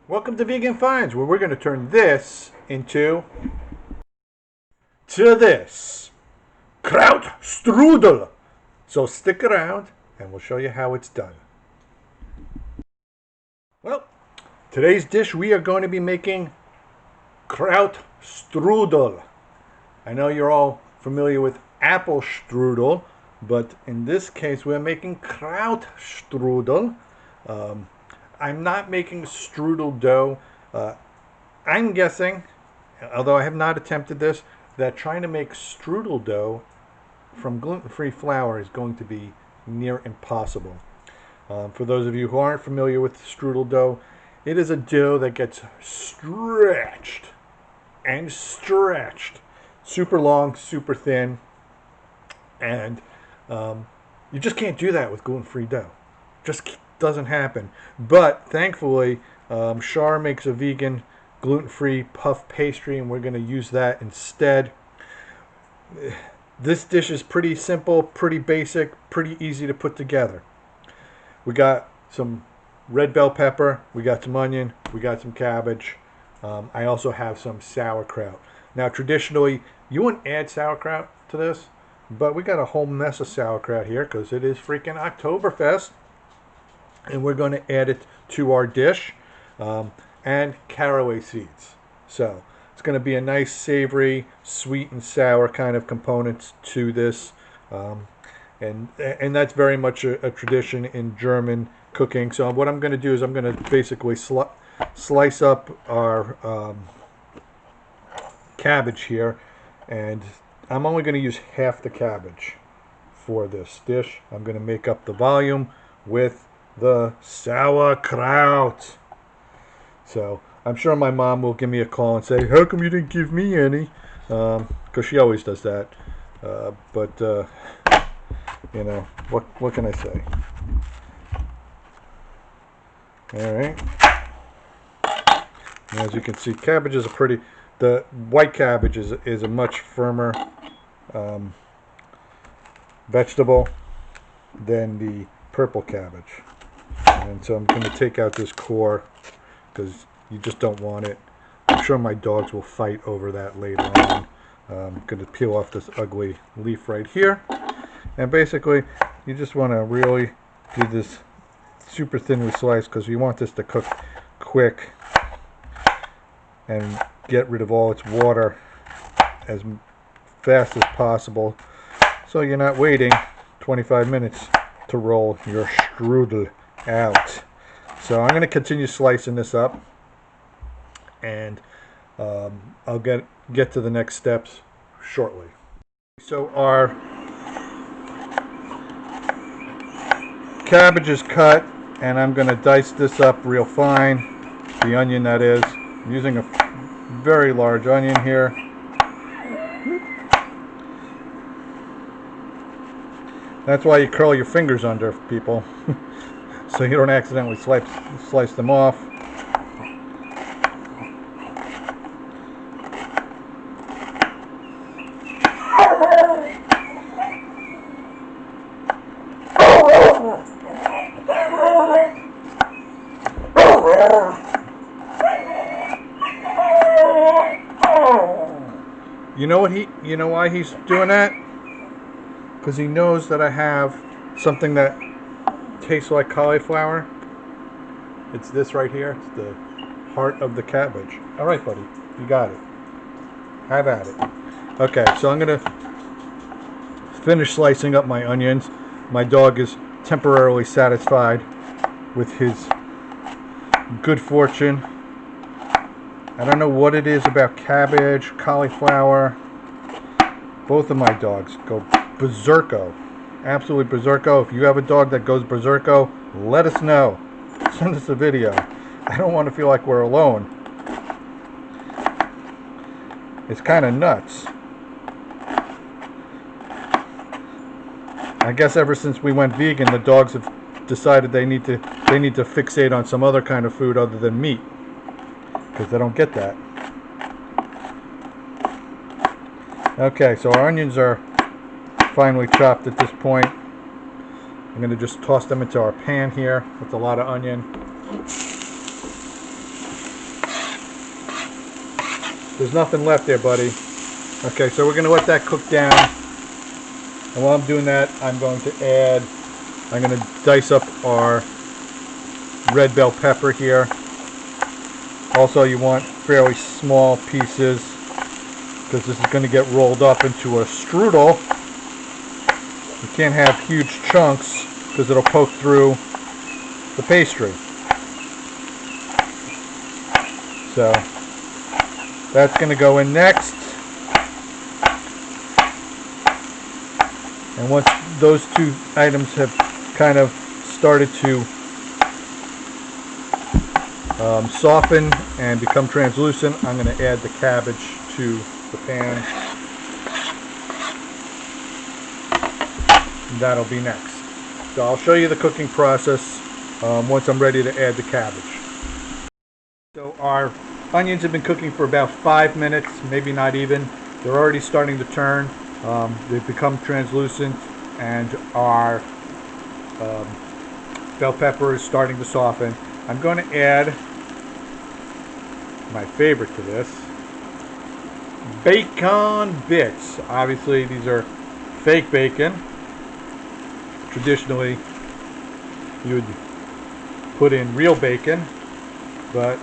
Welcome to Vegan Finds, where we're going to turn this into this KrautStrudel. So stick around and we'll show you how it's done. Well, today's dish we are going to be making KrautStrudel. I know you're all familiar with apple strudel, but in this case we're making KrautStrudel. I'm not making strudel dough. I'm guessing, although I have not attempted this, that trying to make strudel dough from gluten-free flour is going to be near impossible. For those of you who aren't familiar with strudel dough, it is a dough that gets stretched and stretched, super long, super thin, and you just can't do that with gluten-free dough. Just doesn't happen. But thankfully, Char makes a vegan gluten-free puff pastry, and we're going to use that instead. This dish is pretty simple, pretty basic, pretty easy to put together. We got some red bell pepper, we got some onion, we got some cabbage. I also have some sauerkraut. Now traditionally you wouldn't add sauerkraut to this, but we got a whole mess of sauerkraut here because it is freaking Oktoberfest. And we're going to add it to our dish, and caraway seeds. So it's going to be a nice savory, sweet and sour kind of components to this, and that's very much a tradition in German cooking. So what I'm going to do is I'm going to basically slice up our cabbage here, and I'm only going to use half the cabbage for this dish. I'm going to make up the volume with the sauerkraut. So I'm sure my mom will give me a call and say, how come you didn't give me any? Because she always does that. But you know, what can I say? All right. And as you can see, cabbage is the white cabbage is a much firmer vegetable than the purple cabbage. And so I'm going to take out this core because you just don't want it. I'm sure my dogs will fight over that later on. I'm going to peel off this ugly leaf right here. And basically, you just want to really do this super thinly sliced because you want this to cook quick and get rid of all its water as fast as possible, so you're not waiting 25 minutes to roll your strudel out. So I'm going to continue slicing this up, and I'll get to the next steps shortly. So our cabbage is cut, and I'm going to dice this up real fine. The onion, that is. I'm using a very large onion here. That's why you curl your fingers under, people, so you don't accidentally slice them off. You know why he's doing that? Because he knows that I have something that tastes like cauliflower. It's this right here. It's the heart of the cabbage. All right, buddy, you got it. Have at it. Okay, so I'm gonna finish slicing up my onions. My dog is temporarily satisfied with his good fortune. I don't know what it is about cabbage, cauliflower. Both of my dogs go berserko. Absolutely berserko. If you have a dog that goes berserko, let us know. Send us a video. I don't want to feel like we're alone. It's kind of nuts. I guess ever since we went vegan, the dogs have decided they need to fixate on some other kind of food other than meat, because they don't get that. Okay, so our onions are finely chopped at this point. I'm going to just toss them into our pan here with a lot of onion. There's nothing left there, buddy. Okay, so we're going to let that cook down. And while I'm doing that, I'm going to dice up our red bell pepper here. Also, you want fairly small pieces because this is going to get rolled up into a strudel. You can't have huge chunks because it'll poke through the pastry. So that's going to go in next. And once those two items have kind of started to soften and become translucent, I'm going to add the cabbage to the pan. And that'll be next. So I'll show you the cooking process once I'm ready to add the cabbage. So our onions have been cooking for about 5 minutes, maybe not even. They're already starting to turn. They've become translucent, and our bell pepper is starting to soften. I'm going to add my favorite to this, Bac'n Bits. Obviously, these are fake bacon. Traditionally, you would put in real bacon, but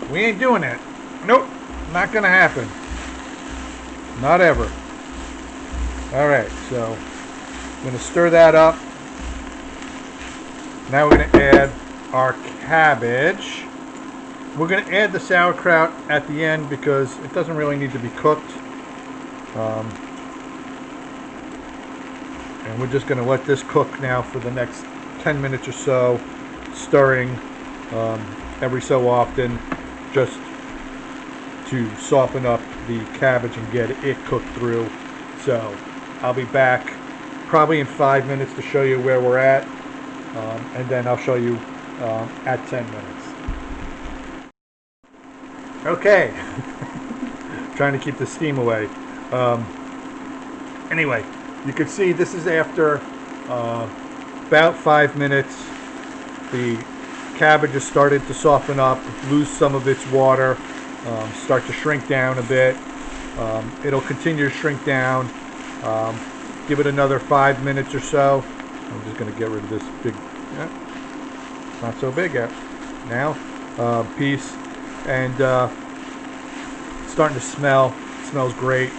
we ain't doing that. Nope, not gonna happen. Not ever. Alright, so I'm gonna stir that up. Now we're gonna add our cabbage. We're gonna add the sauerkraut at the end because it doesn't really need to be cooked. And we're just gonna let this cook now for the next 10 minutes or so, stirring every so often, just to soften up the cabbage and get it cooked through. So I'll be back probably in 5 minutes to show you where we're at, and then I'll show you at 10 minutes. Okay, trying to keep the steam away. Anyway, you can see this is after about 5 minutes. The cabbage has started to soften up, lose some of its water, start to shrink down a bit. It'll continue to shrink down. Give it another 5 minutes or so. I'm just going to get rid of this big, it's not so big yet now, piece. And it's starting to smell. It smells great.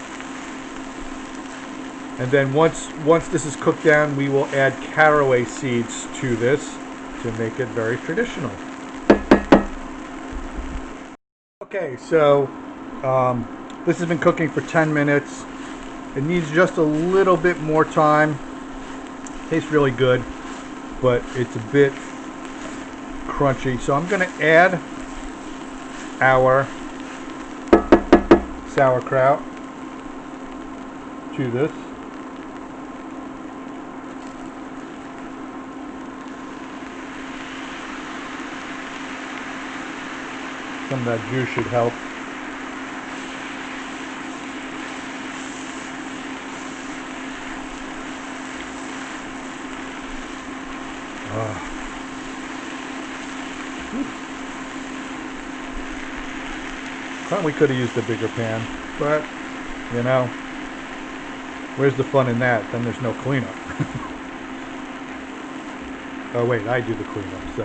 And then once this is cooked down, we will add caraway seeds to this to make it very traditional. Okay, so this has been cooking for 10 minutes. It needs just a little bit more time. Tastes really good, but it's a bit crunchy. So I'm going to add our sauerkraut to this. Some of that juice should help. Probably could have used a bigger pan, but you know, where's the fun in that? Then there's no cleanup. Oh wait, I do the cleanup, so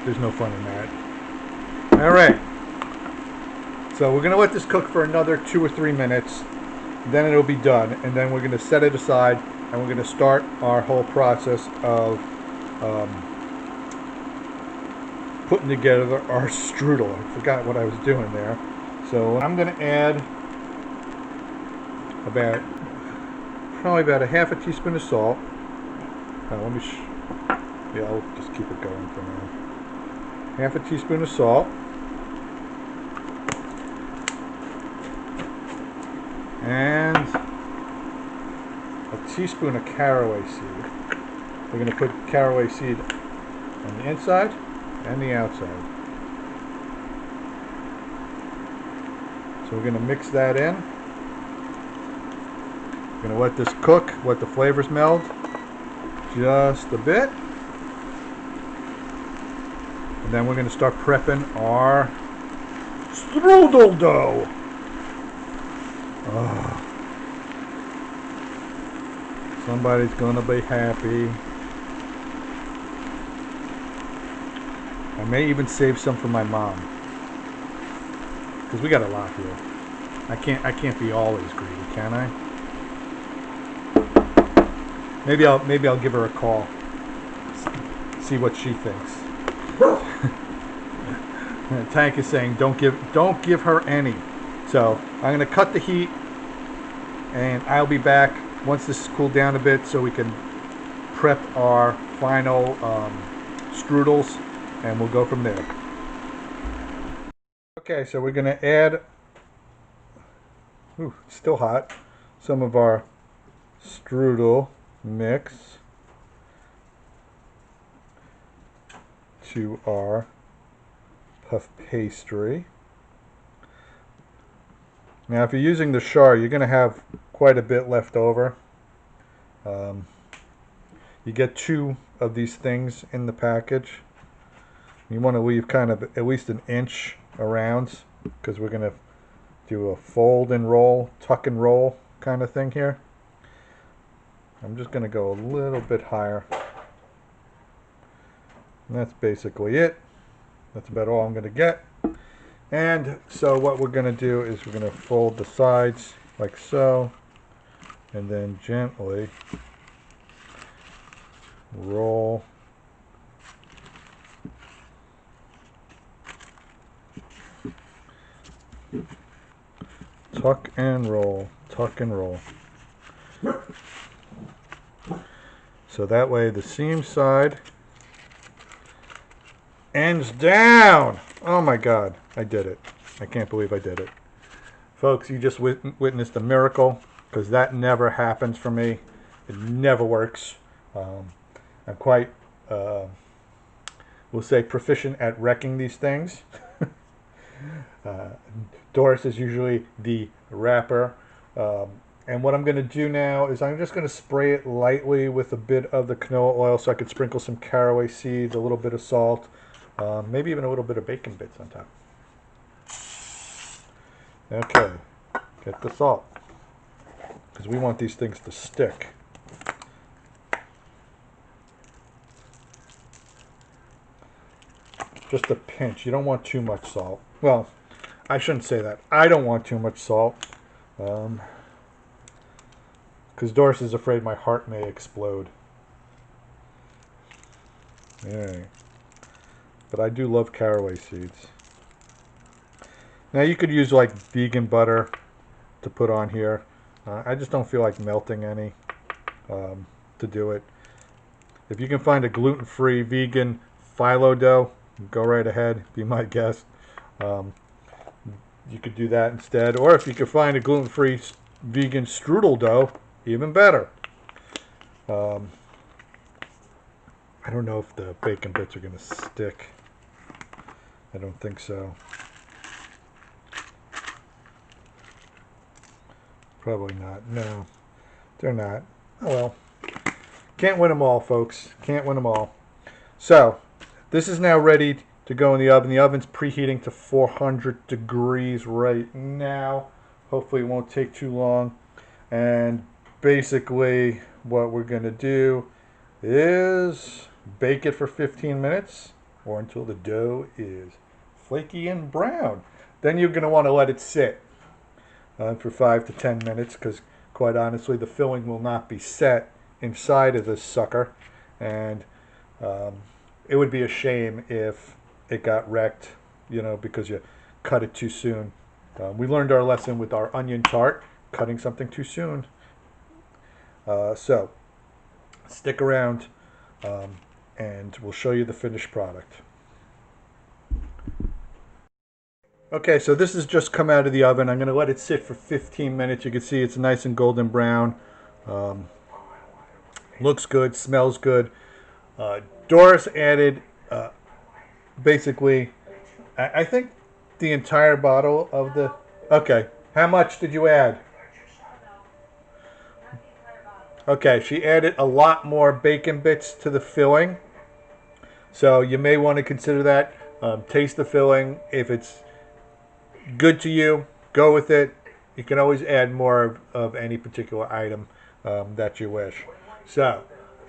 there's no fun in that. Alright, so we're going to let this cook for another 2 or 3 minutes, then it'll be done, and then we're going to set it aside, and we're going to start our whole process of putting together our strudel. I forgot what I was doing there. So I'm going to add probably about a half a teaspoon of salt. I'll just keep it going for now. Half a teaspoon of salt. And a teaspoon of caraway seed. We're going to put caraway seed on the inside and the outside. So we're going to mix that in. We're going to let this cook, let the flavors meld just a bit. And then we're going to start prepping our strudel dough. Oh. Somebody's gonna be happy. I may even save some for my mom, because we got a lot here. I can't be always greedy, can I? Maybe I'll give her a call. See what she thinks. Tank is saying don't give her any. So I'm gonna cut the heat, and I'll be back once this is cooled down a bit, so we can prep our final strudels, and we'll go from there. Okay, so we're gonna add, still hot, some of our strudel mix to our puff pastry. Now, if you're using the char, you're going to have quite a bit left over. You get 2 of these things in the package. You want to leave kind of at least an inch around, because we're going to do a fold and roll, tuck and roll kind of thing here. I'm just going to go a little bit higher. And that's basically it. That's about all I'm going to get. And so what we're going to do is we're going to fold the sides like so, and then gently roll tuck and roll, tuck and roll. So that way the seam side ends down. Oh my God, I did it. I can't believe I did it. Folks, you just witnessed a miracle, because that never happens for me. It never works. I'm quite, we'll say, proficient at wrecking these things. Doris is usually the wrapper. And what I'm going to do now is I'm just going to spray it lightly with a bit of the canola oil, so I could sprinkle some caraway seeds, a little bit of salt, maybe even a little bit of Bac'n Bits on top. Okay, get the salt, because we want these things to stick. Just a pinch. You don't want too much salt. Well, I shouldn't say that. I don't want too much salt, because Doris is afraid my heart may explode. Yeah. But I do love caraway seeds. Now you could use like vegan butter to put on here. I just don't feel like melting any to do it. If you can find a gluten-free vegan phyllo dough, go right ahead. Be my guest. You could do that instead. Or if you could find a gluten-free vegan strudel dough, even better. I don't know if the Bac'n Bits are going to stick. I don't think so. Probably not. No, they're not. Oh well. Can't win them all, folks. Can't win them all. So, this is now ready to go in the oven. The oven's preheating to 400 degrees right now. Hopefully it won't take too long. And basically what we're going to do is bake it for 15 minutes or until the dough is flaky and brown. Then you're going to want to let it sit for 5 to 10 minutes, because quite honestly the filling will not be set inside of this sucker, and it would be a shame if it got wrecked, you know, because you cut it too soon. We learned our lesson with our onion tart, cutting something too soon. So stick around, and we'll show you the finished product. Okay, so this has just come out of the oven. I'm going to let it sit for 15 minutes. You can see it's nice and golden brown. Looks good, smells good. Doris added basically, I think the entire bottle of the... Okay, how much did you add? Okay, she added a lot more Bac'n Bits to the filling. So you may want to consider that. Taste the filling. If good to you. Go with it. You can always add more of any particular item that you wish. So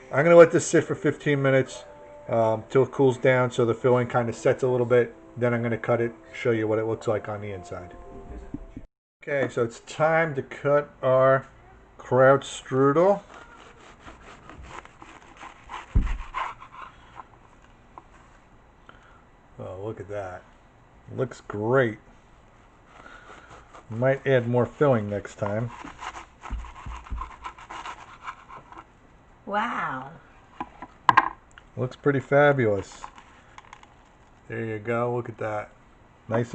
I'm going to let this sit for 15 minutes till it cools down so the filling kind of sets a little bit. Then I'm going to cut it, show you what it looks like on the inside. Okay, so it's time to cut our KrautStrudel. Oh, look at that. Looks great. Might add more filling next time. Wow. Looks pretty fabulous. There you go. Look at that. Nice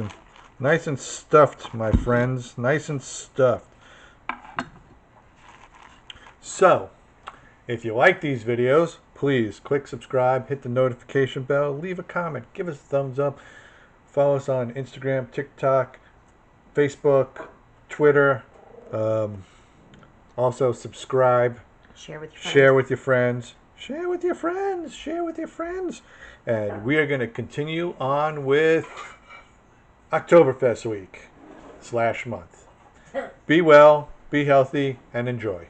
and stuffed, my friends. Nice and stuffed. So, if you like these videos, please click subscribe, hit the notification bell, leave a comment, give us a thumbs up. Follow us on Instagram, TikTok, Facebook, Twitter. Also subscribe. Share with your friends. Share with your friends. Share with your friends. Share with your friends. And we are going to continue on with Oktoberfest week / month. Be well, be healthy, and enjoy.